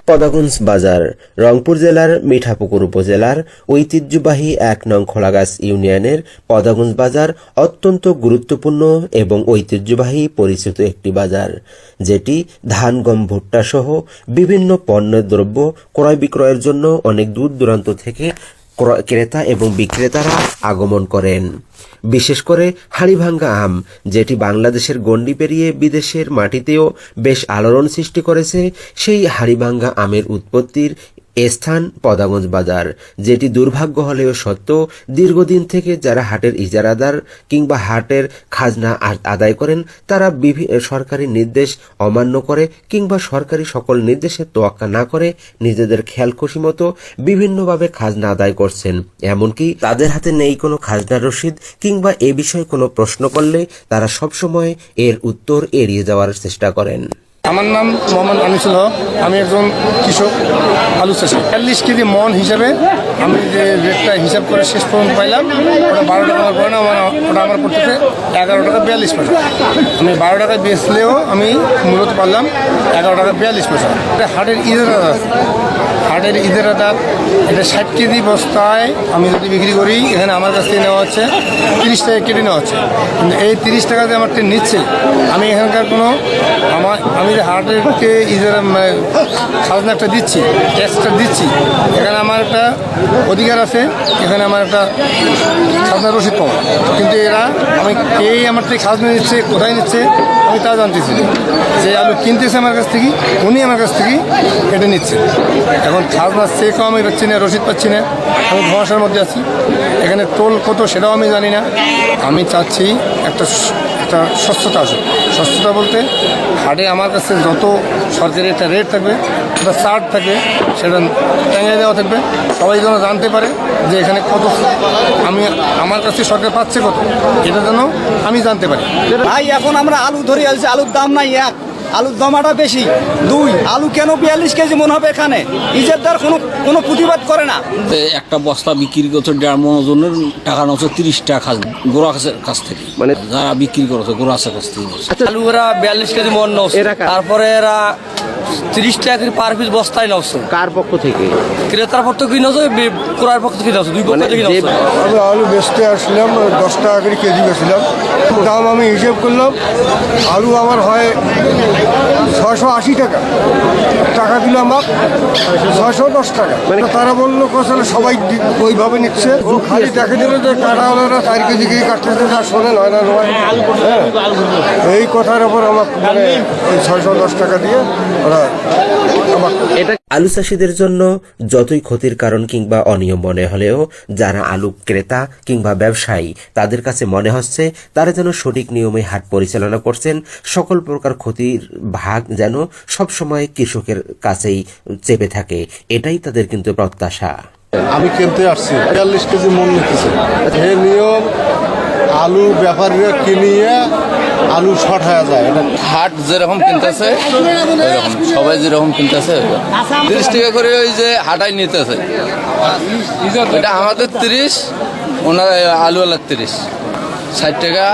পদাগঞ্জ বাজার রংপুর জেলার মিঠাপুকুর উপজেলার ঐতিহ্যবাহী ১ নং খোলাগাছ ইউনিয়নের পদাগঞ্জ বাজার অত্যন্ত গুরুত্বপূর্ণ এবং ঐতিহ্যবাহী পরিচিত একটি বাজার, যেটি ধান, গম, ভুট্টা সহ বিভিন্ন পণ্য দ্রব্য ক্রয় বিক্রয়ের জন্য অনেক দূর দূরান্ত থেকে ক্রেতা এবং বিক্রেতারা আগমন করেন। বিশেষ করে হাড়িভাঙ্গা আম, যেটি বাংলাদেশের গণ্ডি পেরিয়ে বিদেশের মাটিতেও বেশ আলোড়ন সৃষ্টি করেছে, সেই হাড়িভাঙ্গা আমের উৎপত্তির স্থান পদাগঞ্জ বাজার, যেটি দুর্ভাগ্য হলেও সত্য, দীর্ঘদিন থেকে যারা হাটের ইজারাদার কিংবা হাটের খাজনা আদায় করেন, তারা সরকারি নির্দেশ অমান্য করে কিংবা সরকারি সকল নির্দেশে তোয়াক্কা না করে নিজেদের খেয়ালখুশি মতো বিভিন্নভাবে খাজনা আদায় করছেন। এমনকি তাদের হাতে নেই কোনো খাজনা রসিদ কিংবা এ বিষয়ে কোনো প্রশ্ন করলে তারা সবসময় এর উত্তর এড়িয়ে যাওয়ার চেষ্টা করেন। আমার নাম মোহাম্মদ আনিসুল হক। আমি একজন কৃষক, আলু চাষি। ৪০ কেজি মন হিসাবে আমি যে রেটটা হিসাব করে শেষ পর্যন্ত পাইলাম, ওটা ১২ টাকা আমার পড়ে না, ওটা আমার পড়তেছে ১১ টাকা ৪২ পয়সা। আমি ১২ টাকায় বেচলেও আমি মূলত পারলাম ১১ টাকা ৪২ পয়সা। এটা হাটের ইজারাদার আছে, হাটের ইজারাদার এটা ৬০ কেজি বস্তায় আমি যদি বিক্রি করি, এখানে আমার কাছ থেকে নেওয়া হচ্ছে ৩০ টাকা কেটে নেওয়া হচ্ছে। কিন্তু এই ৩০ টাকা যে আমার নিচ্ছে, আমি এখানকার কোনো আমি যে হাটেরকে ইজারা খাজনা একটা দিচ্ছি, ট্যাক্সটা দিচ্ছি, এখানে আমার একটা অধিকার আছে, এখানে আমার একটা খাজনা রসিদ পাবো। কিন্তু এরা কে আমার থেকে খাজনা নিচ্ছে, কোথায় নিচ্ছে আমি তা জানতেছি। যে আলু কিনতেছে আমার কাছ থেকে, উনি আমার কাছ থেকে এটা নিচ্ছে। এখন খাজনা চেকও আমি পাচ্ছি না, রসিদ পাচ্ছি না, আমি ধোঁয়াশার মধ্যে আছি। এখানে টোল কত সেটাও আমি জানি না। আমি চাচ্ছি একটা স্বচ্ছতা আসে। স্বচ্ছতা বলতে হাটে আমার কাছে যত সরকারি একটা রেট থাকবে, একটা চার্ট থাকবে, সেটা টাঙিয়ে দেওয়া থাকবে, সবাই যেন জানতে পারে যে এখানে কত আমার কাছে সরকার পাচ্ছে কত, এটা যেন আমি জানতে পারি। ভাই এখন আমরা আলু ধরে আসছি, আলুর দাম নাই, এক আলুর দামাটা বেশি, দুই আলু কেন ৪২ কেজি মনে হবে এখানে, ইজারদার কোনো প্রতিবাদ করে না। একটা বস্তা বিক্রি করছে ১.৫ মণ ওজনের, টাকা নচ্ছে ৩০ টাকা গোড়া কাছ থেকে, মানে যারা বিক্রি করছে গোড়া কাছ থেকে। আলু এরা ৪২ কেজি মন নচ্ছে, তারপরে এরা ৩০ টাকা করে পার পিস বস্তায় নচ্ছে। কার পক্ষ থেকে? ক্রেতার পক্ষ থেকে নচ্ছে, ক্রয়ের পক্ষ থেকে নচ্ছে, দুই পক্ষ থেকে নচ্ছে। আমি আলু বেচতে আসলাম, ১০ টাকা করে কেজি বেচলাম। দাম আমি হিসেব করলাম, আলু আমার হয় ৬৮০ টাকা, টাকা দিল আমার ৬১০ টাকা। মানে তারা বললো আসলে সবাই ওইভাবে নিচ্ছে, খালি দেখে দিল যে কাটাওয়ালারা ৪ কেজি কেজি কাটতেছে, যা শোনেন হয় না নয়, এই কথার ওপর আমার মানে ওই ৬১০ টাকা দিয়ে ওরা এটা আলু চাষিদের জন্য যতই ক্ষতির কারণ কিংবা অনিয়ম মনে হলেও যারা আলু ক্রেতা কিংবা ব্যবসায়ী, তাদের কাছে মনে হচ্ছে তারা যেন সঠিক নিয়মে হাট পরিচালনা করছেন। সকল প্রকার ক্ষতির ভাগ যেন সবসময় কৃষকের কাছেই চেপে থাকে, এটাই তাদের কিন্তু প্রত্যাশা। আমি কিনতে আসছি ৪০ কেজি মন নিতেছে, এ নিয়ম আলু ব্যাপারীরা কিনিয়ে আলু শর্ট হয়ে যায়। হাট যেরকম কিনতেছে ওইরকম, সবাই যেরকম কিনতেছে ৩০ টাকা করে ওই যে হাটাই নিতেছে, এটা আমাদের ৩০, ওনার আলুওয়ালার ৩০, ৬০ টাকা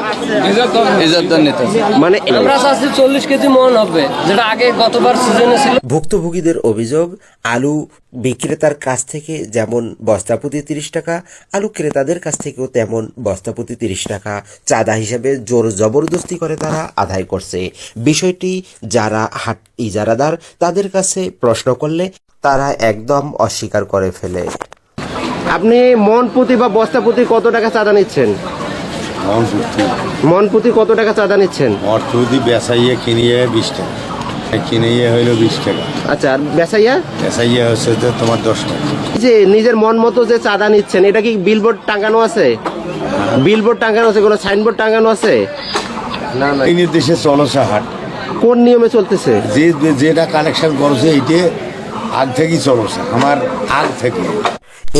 ইজারদার নিতেছে। মানে আমরা চাচ্ছি ৪০ কেজি মন হবে, যেটা আগে গতবার সিজনে ছিল। ভুক্তভোগীদের অভিযোগ, আলু বিক্রেতার কাছ থেকে যেমন বস্তাপ্রতি ৩০ টাকা, আলু ক্রেতাদের কাছ থেকেও তেমন বস্তাপ্রতি ৩০ টাকা চাঁদা হিসেবে জোর জবরদস্তি করে তারা আদায় করছে। বিষয়টি যারা হাট ইজারাদার তাদের কাছে প্রশ্ন করলে তারা একদম অস্বীকার করে ফেলে। আপনি মন প্রতি বা বস্তা প্রতি কত টাকা চাঁদা নিচ্ছেন? মন প্রতি কত টাকা চাঁদা নিচ্ছেন? অর্থ বেসাইয়ে কিনিয়ে ২০ টাকা, কিনিয়ে হইলো ২০ টাকা। আচ্ছা, আর বেচাইয়া হচ্ছে যে তোমার ১০ টাকা। যে নিজের মন মতো যে চাঁদা নিচ্ছেন, এটা কি বিলবোর্ড টাঙানো আছে? বিলবোর্ড টাঙানো আছে, কোনো সাইনবোর্ড টাঙানো আছে? না, এই নির্দেশে চলছে হাট। কোন নিয়মে চলতেছে? যেটা কালেকশন করছে এইটা আগ থেকেই চলছে, আমার আগ থেকে।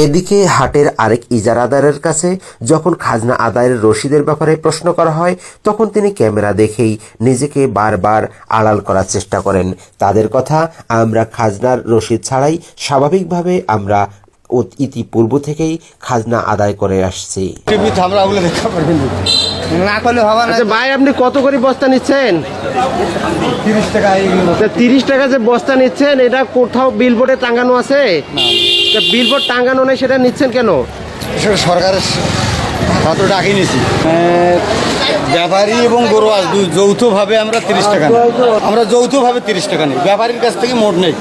এদিকে হাটের আরেক ইজারাদারের কাছে যখন খাজনা আদায়ের রসিদের ব্যাপারে প্রশ্ন করা হয়, তখন তিনি ক্যামেরা দেখেই নিজেকে বারবার আড়াল করার চেষ্টা করেন। তাদের কথা, আমরা খাজনার রসিদ ছাড়াই স্বাভাবিকভাবে আমরা ইতিপূর্ব থেকেই খাজনা আদায় করে আসছে। না করলে হবে না। আচ্ছা ভাই, আপনি কত করে বস্তা নিচ্ছেন? 30 টাকা এইগুলো। 30 টাকা যে বস্তা নিচ্ছেন, এটা কোথাও বিলবোর্ডে টাঙানো আছে? বিলবোর্ড টাঙানো নেই, সেটা নিচ্ছেন কেন? সেটা সরকারের কত টাকা নিয়েছি। ব্যাপারী এবং গরুয়াল যৌথভাবে আমরা 30 টাকা নিই। আমরা যৌথভাবে 30 টাকা নিই, ব্যাপারীর কাছ থেকে মোট নেই।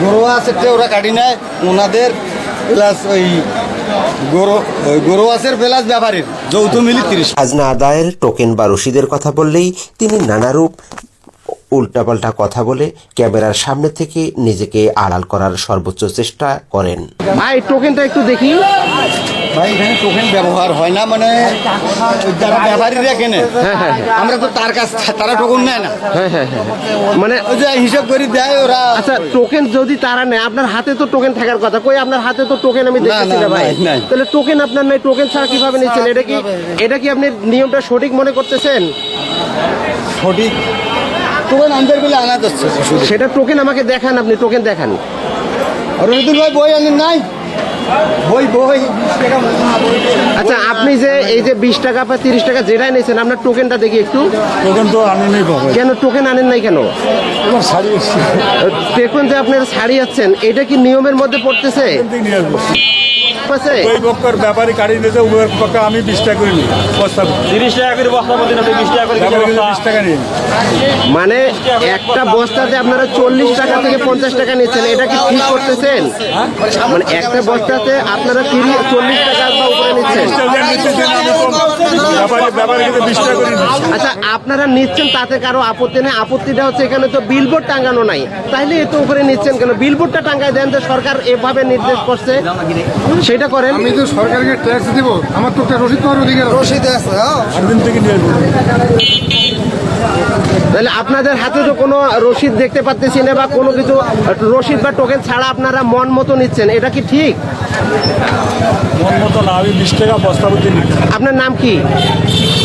গরুয়া আছে ওরা কাটি নেয় ওনাদের, প্লাস ওই গরুয়াসের প্লাস ব্যাপারীর যৌথ মিলি 30। খাজনা আদায়ের টোকেন বা রসিদের কথা বললেই তিনি নানারূপ উল্টাপাল্টা কথা বলে ক্যামেরার সামনে থেকে নিজেকে আড়াল করার সর্বোচ্চ চেষ্টা করেন। ভাই টোকেনটা একটু দেখি। ভাই এখানে টোকেন ব্যবহার হয় না, মানে যারা ব্যাপারীরা কেনে আমরা তো তার কাছ তারা টোকেন নেয় না। মানে ওই যে হিসাব করে দেয় ওরা। আচ্ছা, টোকেন যদি তারা নেয়, আপনার হাতে তো টোকেন থাকার কথা, কই আপনার হাতে তো টোকেন আমি দেখতেছি না ভাই। নাই। তাহলে টোকেন আপনার নাই, টোকেন ছাড়া কিভাবে নিচ্ছেন? এটা কি আপনি নিয়মটা সঠিক মনে করতেছেন? সঠিক টোকেন আনতে বলে আনা যাচ্ছে। সেটা টোকেন আমাকে দেখান, আপনি টোকেন দেখান। রবিদুল ভাই বই আনেন নাই? বই 20 টাকা। আচ্ছা, আপনি যে এই যে 20 টাকা বা 30 টাকা যেটাই নিয়েছেন, আপনার টোকেনটা দেখি একটু। টোকেন তো আনেনি বাবা, কেন টোকেন আনেন নাই কেন? আমার শাড়ি এসছে দেখুন যে আপনার ছাড়ি যাচ্ছেন, এটা কি নিয়মের মধ্যে পড়তেছে? নিয়ে আসবো। আছে? ওই পক্ষের ব্যাপারী গাড়ি নিয়েছে, উভয়ের পক্ষে আমি 20 টাকা করে নিই বস্তা। 30 টাকা করে বস্তা বলতে 20 টাকা করে ব্যাপারী 20 টাকা নিই। মানে একটা বস্তাতে আপনারা 40 টাকা থেকে 50 টাকা নিচ্ছেন, এটা কি ঠিক করতেছেন? মানে একটা বস্তাতে আপনারা 40 টাকা বা উপরে নিচ্ছেন। ব্যাপারীকে 20 টাকা করে নিচ্ছি। আচ্ছা, আপনারা নিচ্ছেন তাতে কারো আপত্তি নেই। আপত্তিটা হচ্ছে এখানে তো বিলবোর্ড টাঙ্গানো নাই, তাইলে এত উপরে নিচ্ছেন কেন? বিলবোর্ডটা টাঙ্গায় দেন যে সরকার এভাবে নির্দেশ করছে, সেটা করেন। আমি তো সরকারকে ট্যাক্স দিব, আমার তো একটা রসিদ পাওয়ার অধিকার আছে। রসিদ আছে। দিন থেকে নিয়ে আসবো। তাহলে আপনাদের হাতে তো কোনো রসিদ দেখতে পাচ্ছেন না, বা কোনো কিছু রসিদ বা টোকেন ছাড়া আপনারা মন মতো নিচ্ছেন, এটা কি ঠিক? মন মতো না, আমি 20 টাকা বস্তা প্রতি নিই। আপনার নাম কি?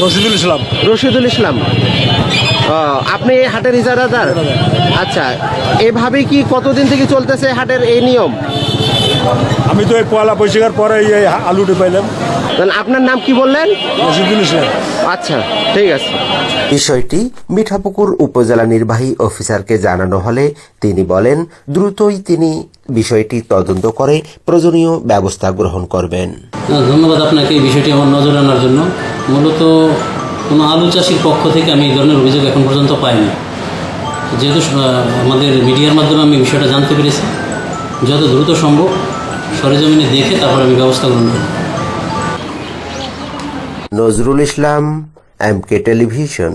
রশিদুল ইসলাম। রশিদুল ইসলাম। আপনি এই হাটের ইজারাদার? আচ্ছা, এভাবে কি কতদিন থেকে চলতেছে হাটের এই নিয়ম? আমি তো এই পয়লা বৈশাখের পরে এই আলুটা পাইলাম। তাহলে আপনার নাম কি বললেন? রশিদুল ইসলাম। আচ্ছা, ঠিক আছে। বিষয়টি মিঠাপুকুর উপজেলা নির্বাহী অফিসারকে জানানো হলে তিনি বলেন দ্রুতই তিনি বিষয়টি তদন্ত করে প্রয়োজনীয় ব্যবস্থা গ্রহণ করবেন। ধন্যবাদ আপনাকে এই বিষয়টি আমার নজরে আনার জন্য। মূলত কোনো আলু চাষির পক্ষ থেকে আমি এই ধরনের অভিযোগ এখন পর্যন্ত পাইনি। যেহেতু আমাদের মিডিয়ার মাধ্যমে আমি বিষয়টা জানতে পেরেছি, যত দ্রুত সম্ভব সরেজমিনে দেখে তারপর আমি ব্যবস্থা গ্রহণ করব। Nazrul Islam, MK television.